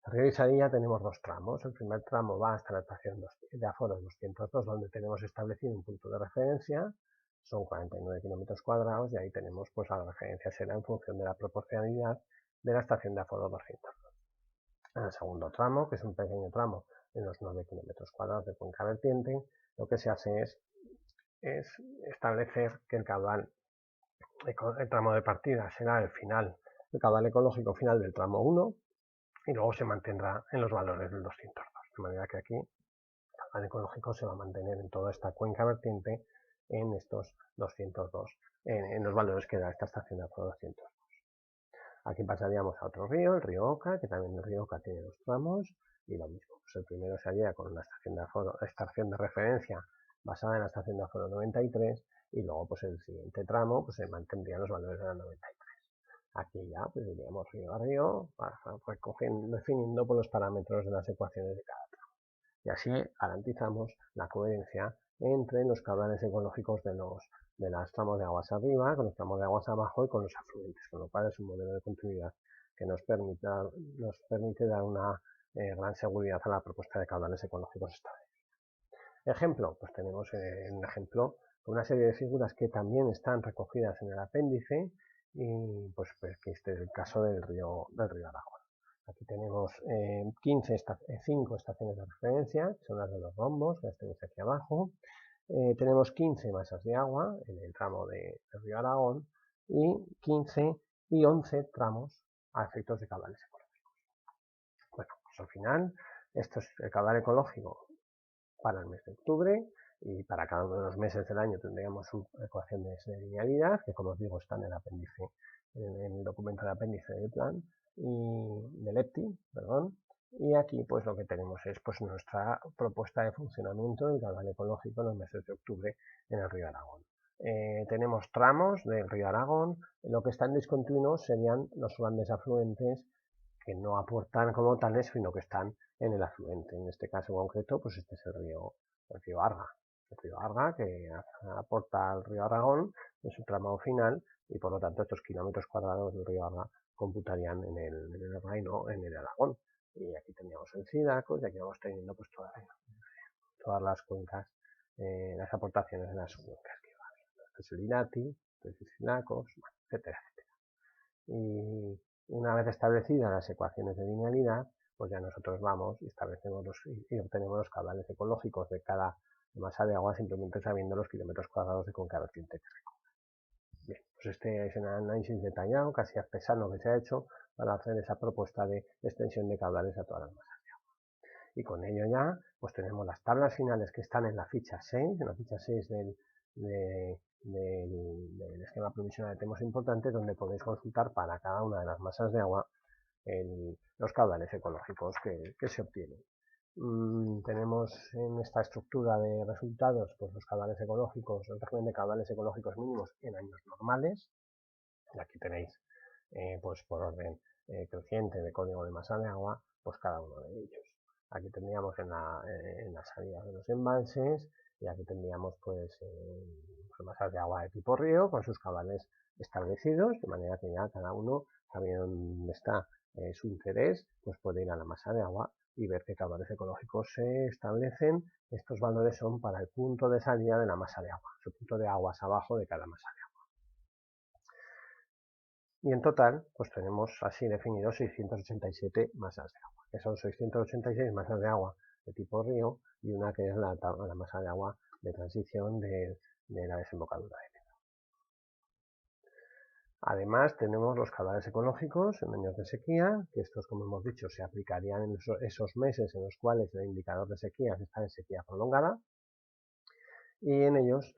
En el río Izarilla tenemos dos tramos. El primer tramo va hasta la estación de aforos 202, donde tenemos establecido un punto de referencia, son 49 kilómetros cuadrados, y ahí tenemos, pues la referencia será en función de la proporcionalidad de la estación de aforo 202. En el segundo tramo, que es un pequeño tramo de unos 9 kilómetros cuadrados de cuenca vertiente, lo que se hace es establecer que el tramo de partida será el caudal ecológico final del tramo 1, y luego se mantendrá en los valores del 202, de manera que aquí el caudal ecológico se va a mantener en toda esta cuenca vertiente en estos 202, en los valores que da esta estación de aforo 202. Aquí pasaríamos a otro río, el río Oca, que también el río Oca tiene dos tramos, y lo mismo, pues el primero se haría con una estación de referencia basada en la estación de aforo 93, y luego pues el siguiente tramo pues se mantendrían los valores de la 93. Aquí ya pues diríamos río a río, definiendo por los parámetros de las ecuaciones de cada tramo. Y así garantizamos la coherencia entre los caudales ecológicos de los tramos de aguas arriba, con los tramos de aguas abajo y con los afluentes, con lo cual es un modelo de continuidad que nos permite dar una gran seguridad a la propuesta de caudales ecológicos establecidos. Ejemplo, pues tenemos un ejemplo una serie de figuras que también están recogidas en el apéndice, y pues que este es el caso del río Aragón. Aquí tenemos 5 estaciones de referencia, que son las de los rombos, que las tenéis aquí abajo. Tenemos 15 masas de agua en el tramo del río Aragón, y 15 y 11 tramos a efectos de caudales ecológicos. Bueno, pues al final, esto es el caudal ecológico para el mes de octubre, y para cada uno de los meses del año tendríamos ecuaciones de linealidad, que como os digo están en el apéndice, en el documento de apéndice del plan, y del EPTI, perdón. Y aquí pues lo que tenemos es pues nuestra propuesta de funcionamiento del caudal ecológico en los meses de octubre en el río Aragón. Tenemos tramos del río Aragón, lo que está en discontinuo serían los grandes afluentes que no aportan como tales, sino que están en el afluente. En este caso concreto, pues este es el río Arga. El río Arga, que aporta al río Aragón en su tramo final, y por lo tanto estos kilómetros cuadrados del río Arga computarían en el Arga y no en el Aragón. Y aquí teníamos el Sidacos, y aquí vamos teniendo pues todas las cuencas, las aportaciones de las cuencas que va habiendo. Este es el Irati, este es el Sidacos, etcétera, etcétera. Y una vez establecidas las ecuaciones de linealidad, pues ya nosotros vamos y establecemos y obtenemos los caudales ecológicos de cada masa de agua, simplemente sabiendo los kilómetros cuadrados de cuenca vertiente que recoge. Bien, pues este es un análisis detallado, casi artesano, que se ha hecho para hacer esa propuesta de extensión de caudales a todas las masas de agua. Y con ello ya, pues tenemos las tablas finales que están en la ficha 6, del esquema provisional de temas importantes, donde podéis consultar para cada una de las masas de agua los caudales ecológicos que se obtienen. Tenemos en esta estructura de resultados pues los caudales ecológicos, el régimen de caudales ecológicos mínimos en años normales, y aquí tenéis pues por orden creciente de código de masa de agua, pues cada uno de ellos. Aquí tendríamos en la salida de los embalses Y aquí tendríamos pues masas de agua de tipo río con sus caudales establecidos, de manera que ya cada uno, sabiendo dónde está su interés, pues puede ir a la masa de agua y ver qué caudales ecológicos se establecen. Estos valores son para el punto de salida de la masa de agua, su punto de aguas abajo de cada masa de agua. Y en total, pues tenemos así definidos 687 masas de agua, que son 686 masas de agua de tipo río y una que es la masa de agua de transición de la desembocadura de Ebro. Además, tenemos los caudales ecológicos en años de sequía, que estos, como hemos dicho, se aplicarían en esos meses en los cuales el indicador de sequía está en sequía prolongada, y en ellos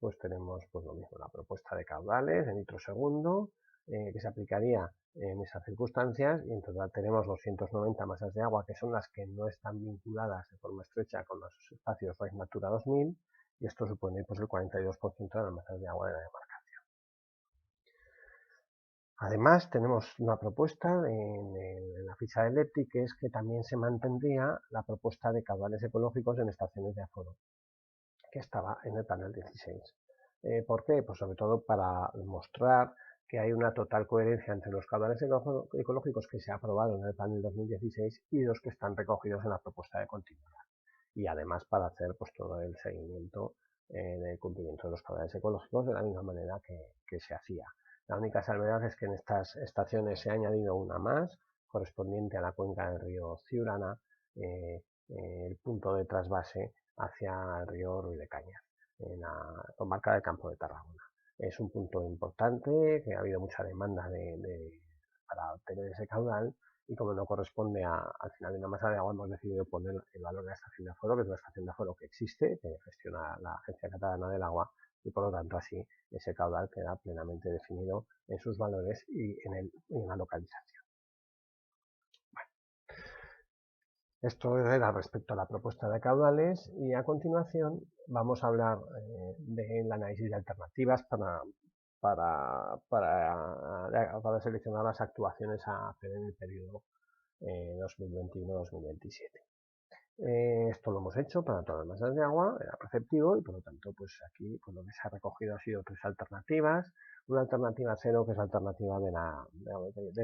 pues tenemos pues lo mismo, la propuesta de caudales en litro segundo, que se aplicaría en esas circunstancias, y en total tenemos 290 masas de agua, que son las que no están vinculadas de forma estrecha con los espacios Rise Natura 2000, y esto supone pues el 42% de las masas de agua de la demarcación. Además, tenemos una propuesta en la ficha de LEPTI, que es que también se mantendría la propuesta de caudales ecológicos en estaciones de aforo, que estaba en el panel 16. ¿Por qué? Pues sobre todo para mostrar que hay una total coherencia entre los caudales ecológicos que se ha aprobado en el panel 2016 y los que están recogidos en la propuesta de continuidad. Y además para hacer pues todo el seguimiento del cumplimiento de los caudales ecológicos de la misma manera que se hacía. La única salvedad es que en estas estaciones se ha añadido una más, correspondiente a la cuenca del río Ciurana, el punto de trasvase hacia el río Ruy de Cañas, en la comarca del Campo de Tarragona. Es un punto importante, que ha habido mucha demanda para obtener ese caudal, y como no corresponde al final de una masa de agua, hemos decidido poner el valor de la estación de aforo, que es una estación de aforo que existe, que gestiona la Agencia Catalana del Agua, y por lo tanto así ese caudal queda plenamente definido en sus valores y en la localización. Bueno, esto era respecto a la propuesta de caudales, y a continuación vamos a hablar del análisis de alternativas para seleccionar las actuaciones a hacer en el periodo 2021-2027. Esto lo hemos hecho para todas las masas de agua, era preceptivo, y por lo tanto pues aquí pues, lo que se ha recogido ha sido tres alternativas. Una alternativa cero, que es la alternativa de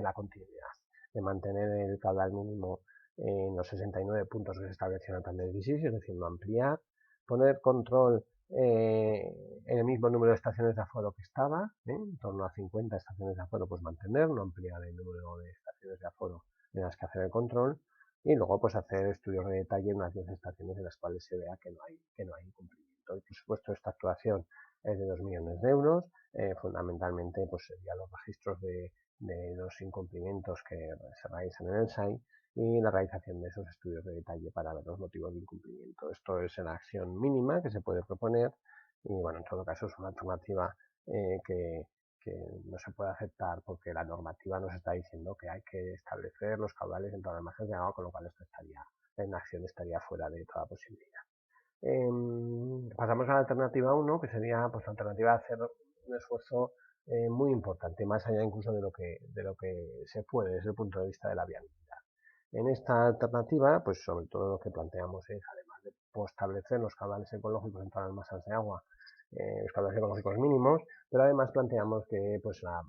la continuidad, de mantener el caudal mínimo en los 69 puntos que se estableció en el plan de 16, es decir, no ampliar, poner control en el mismo número de estaciones de aforo que estaba, en torno a 50 estaciones de aforo, pues mantener, no ampliar el número de estaciones de aforo en las que hacer el control, y luego pues hacer estudios de detalle en unas 10 estaciones en las cuales se vea que no hay incumplimiento. El presupuesto de esta actuación es de 2 millones de euros, fundamentalmente pues serían los registros de los incumplimientos que se realizan en el SAI y la realización de esos estudios de detalle para ver los motivos de incumplimiento. Esto es la acción mínima que se puede proponer, y bueno, en todo caso es una alternativa que no se puede aceptar, porque la normativa nos está diciendo que hay que establecer los caudales en todas las masas de agua, con lo cual esto en acción estaría fuera de toda posibilidad. Pasamos a la alternativa 1, que sería pues la alternativa de hacer un esfuerzo muy importante, más allá incluso de lo que se puede desde el punto de vista de la viabilidad. En esta alternativa, pues sobre todo lo que planteamos es, además de establecer los caudales ecológicos en todas las masas de agua, los caudales ecológicos mínimos, pero además planteamos que pues la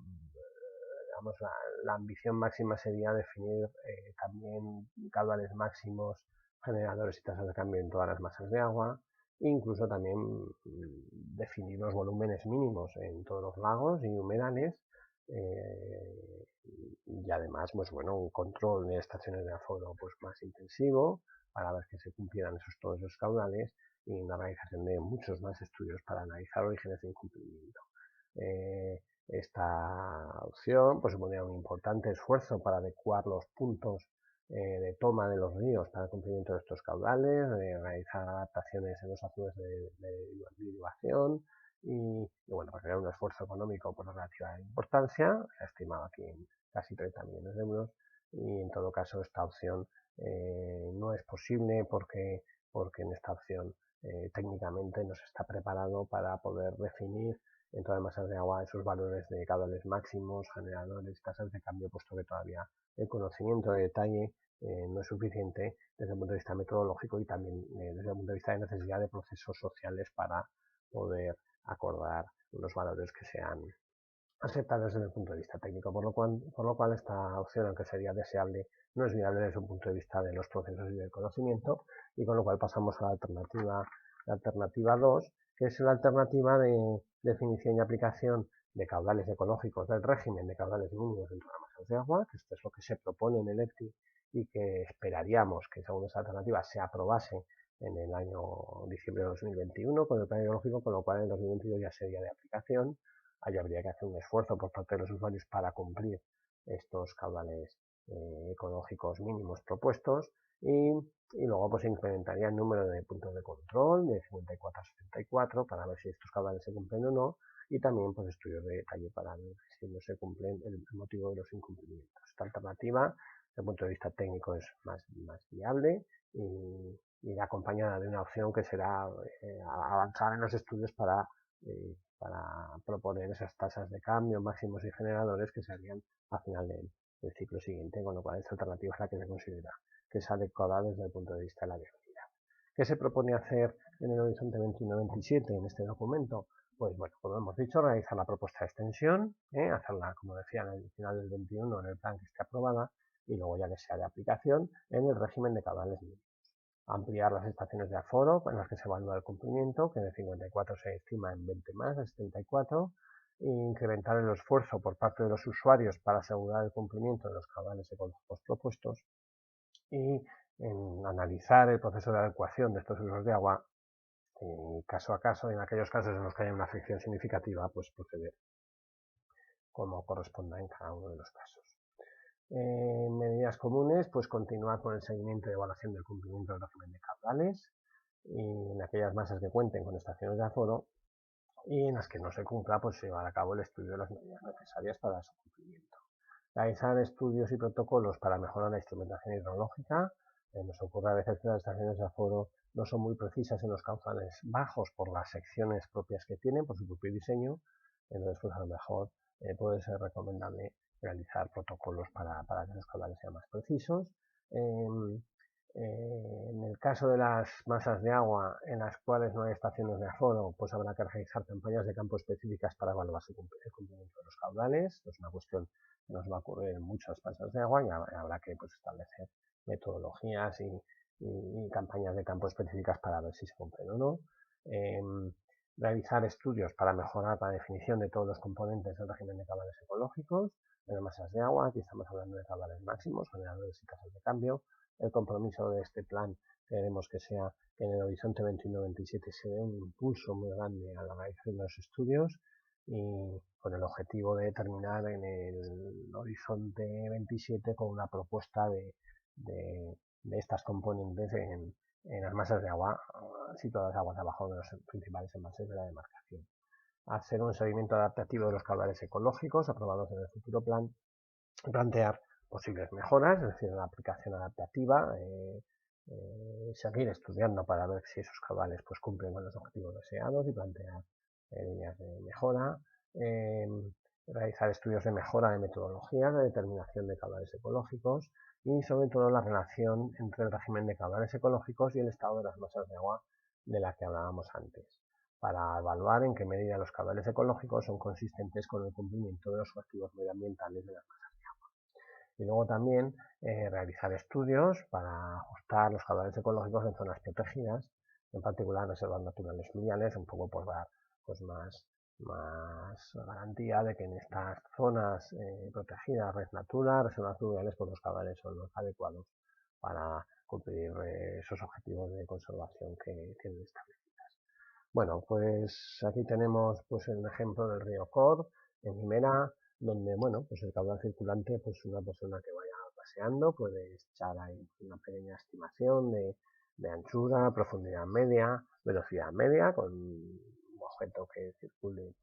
ambición máxima sería definir también caudales máximos, generadores y tasas de cambio en todas las masas de agua, e incluso también definir los volúmenes mínimos en todos los lagos y humedales, y además pues bueno, un control de estaciones de aforo pues más intensivo para ver que se cumplieran todos esos caudales, y una realización de muchos más estudios para analizar orígenes de incumplimiento. Esta opción pues supondría un importante esfuerzo para adecuar los puntos de toma de los ríos para el cumplimiento de estos caudales, de realizar adaptaciones en los azúes de derivación, y bueno, pues era un esfuerzo económico por relativa importancia, se ha estimado aquí en casi 30 millones de euros, y en todo caso esta opción no es posible porque en esta opción técnicamente no está preparado para poder definir en todas las masas de agua esos valores de caudales máximos, generadores, tasas de cambio, puesto que todavía el conocimiento de detalle no es suficiente desde el punto de vista metodológico y también desde el punto de vista de necesidad de procesos sociales para poder acordar los valores que sean aceptables desde el punto de vista técnico, por lo cual esta opción, aunque sería deseable, no es viable desde un punto de vista de los procesos y del conocimiento, y con lo cual pasamos a la alternativa 2, que es la alternativa de definición y aplicación de caudales ecológicos del régimen de caudales mínimos en todas las masas de agua, que esto es lo que se propone en el EPTI y que esperaríamos que según esa alternativa se aprobase en el año diciembre de 2021 con el plan hidrológico, con lo cual en 2022 ya sería de aplicación. Ahí habría que hacer un esfuerzo por parte de los usuarios para cumplir estos caudales ecológicos mínimos propuestos y luego pues se incrementaría el número de puntos de control de 54 a 74 para ver si estos caudales se cumplen o no y también pues estudios de detalle para ver si no se cumplen el motivo de los incumplimientos. Esta alternativa desde el punto de vista técnico es más viable y irá acompañada de una opción que será avanzar en los estudios para proponer esas tasas de cambio máximos y generadores que se harían a final del ciclo siguiente, con lo cual esta alternativa es la que se considera que es adecuada desde el punto de vista de la viabilidad. ¿Qué se propone hacer en el horizonte 21-27 en este documento? Pues bueno, como hemos dicho, realizar la propuesta de extensión, hacerla, como decía, en el final del 21 en el plan que esté aprobada y luego ya que sea de aplicación en el régimen de caudales mínimos. Ampliar las estaciones de aforo en las que se evalúa el cumplimiento, que de 54 se estima en 20 más, de 74, e incrementar el esfuerzo por parte de los usuarios para asegurar el cumplimiento de los caudales ecológicos propuestos y en analizar el proceso de adecuación de estos usos de agua caso a caso, en aquellos casos en los que haya una afección significativa, pues proceder como corresponda en cada uno de los casos. Medidas comunes, pues continuar con el seguimiento y evaluación del cumplimiento del régimen de caudales y en aquellas masas que cuenten con estaciones de aforo y en las que no se cumpla, pues llevar a cabo el estudio de las medidas necesarias para su cumplimiento. Realizar estudios y protocolos para mejorar la instrumentación hidrológica. Nos ocurre a veces que las estaciones de aforo no son muy precisas en los caudales bajos por las secciones propias que tienen, por su propio diseño. Entonces, pues a lo mejor puede ser recomendable realizar protocolos para que los caudales sean más precisos. En el caso de las masas de agua en las cuales no hay estaciones de aforo, pues habrá que realizar campañas de campo específicas para evaluar el cumplimiento de los caudales. Esto es una cuestión que nos va a ocurrir en muchas masas de agua y habrá que pues, establecer metodologías y campañas de campo específicas para ver si se cumplen o no. Realizar estudios para mejorar la definición de todos los componentes del régimen de caudales ecológicos en las masas de agua. Aquí estamos hablando de caudales máximos, generadores y tasas de cambio. El compromiso de este plan queremos que sea que en el horizonte 21-27 se dé un impulso muy grande a la realización de los estudios y con el objetivo de terminar en el horizonte 27 con una propuesta de estas componentes en las masas de agua situadas aguas abajo de los principales envases de la demarcación. Hacer un seguimiento adaptativo de los caudales ecológicos aprobados en el futuro plan, plantear posibles mejoras, es decir, la aplicación adaptativa, seguir estudiando para ver si esos caudales pues, cumplen con los objetivos deseados y plantear líneas de mejora, realizar estudios de mejora de metodologías de determinación de caudales ecológicos y sobre todo la relación entre el régimen de caudales ecológicos y el estado de las masas de agua de la que hablábamos antes, para evaluar en qué medida los caudales ecológicos son consistentes con el cumplimiento de los objetivos medioambientales de las masas de agua. Y luego también realizar estudios para ajustar los caudales ecológicos en zonas protegidas, en particular reservas naturales fluviales, un poco por dar pues, más garantía de que en estas zonas protegidas, red natura, reservas fluviales, pues los caudales son los adecuados para cumplir esos objetivos de conservación que tienen establecidas. Bueno, pues aquí tenemos pues el ejemplo del río Cor, en Jimena, donde, bueno, pues el caudal circulante, pues una persona que vaya paseando puede echar ahí una pequeña estimación de anchura, profundidad media, velocidad media, con un objeto que circule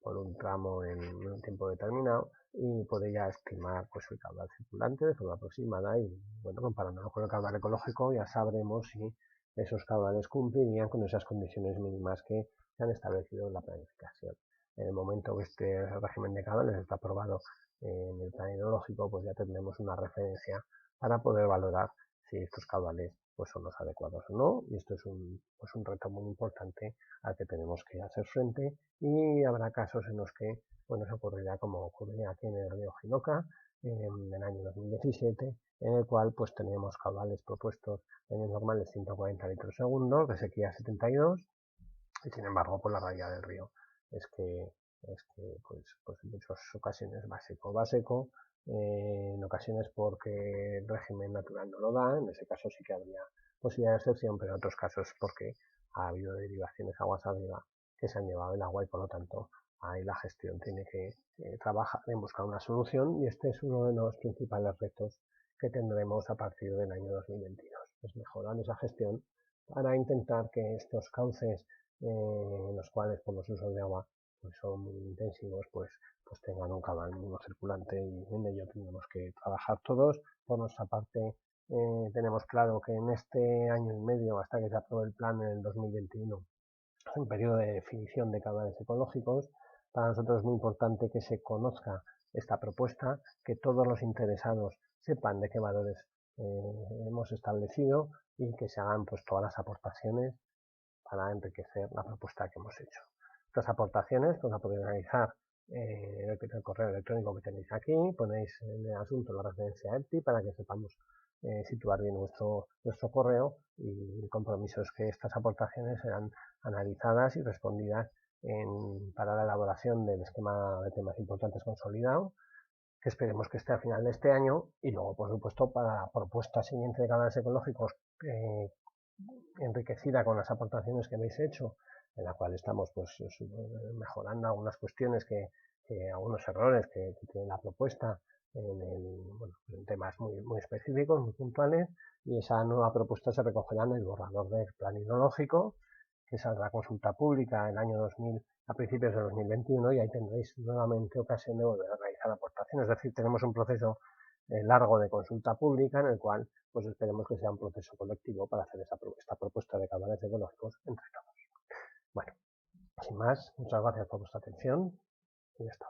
por un tramo en un tiempo determinado y puede ya estimar pues el caudal circulante de forma aproximada y, bueno, comparándolo con el caudal ecológico ya sabremos si esos caudales cumplirían con esas condiciones mínimas que se han establecido en la planificación. En el momento que este régimen de caudales está aprobado en el plan hidrológico, pues ya tendremos una referencia para poder valorar si estos caudales pues son los adecuados o no, y esto es un reto muy importante al que tenemos que hacer frente, y habrá casos en los que nos ocurrirá como ocurría aquí en el río Jinoca en el año 2017, en el cual pues teníamos caudales propuestos en el normal de 140 litros segundo, de sequía 72, y sin embargo por la raya del río es que pues en muchas ocasiones va seco, en ocasiones porque el régimen natural no lo da, en ese caso sí que habría posibilidad de excepción, pero en otros casos porque ha habido derivaciones aguas arriba que se han llevado el agua y por lo tanto ahí la gestión tiene que trabajar en buscar una solución, y este es uno de los principales retos que tendremos a partir del año 2022, es mejorar esa gestión para intentar que estos cauces en los cuales por los usos de agua pues son muy intensivos, pues tengan un caudal mínimo circulante, y en ello tenemos que trabajar todos. Por nuestra parte, tenemos claro que en este año y medio, hasta que se apruebe el plan en el 2021, es un periodo de definición de caudales ecológicos. Para nosotros es muy importante que se conozca esta propuesta, que todos los interesados sepan de qué valores hemos establecido y que se hagan pues todas las aportaciones para enriquecer la propuesta que hemos hecho. Estas aportaciones pues la podéis realizar en el correo electrónico que tenéis aquí, ponéis en el asunto la referencia EPTI para que sepamos situar bien nuestro correo, y el compromiso es que estas aportaciones serán analizadas y respondidas para la elaboración del esquema de temas importantes consolidado, que esperemos que esté a final de este año, y luego por supuesto para la propuesta siguiente de canales ecológicos enriquecida con las aportaciones que habéis hecho, en la cual estamos pues mejorando algunas cuestiones algunos errores que tiene la propuesta en temas muy específicos, muy puntuales, y esa nueva propuesta se recogerá en el borrador del plan hidrológico, que saldrá a consulta pública el año 2000, a principios de 2021, y ahí tendréis nuevamente ocasión de volver a realizar aportaciones. Es decir, tenemos un proceso largo de consulta pública en el cual pues esperemos que sea un proceso colectivo para hacer esta propuesta de caudales ecológicos entre todos. Bueno, sin más, muchas gracias por vuestra atención y ya está.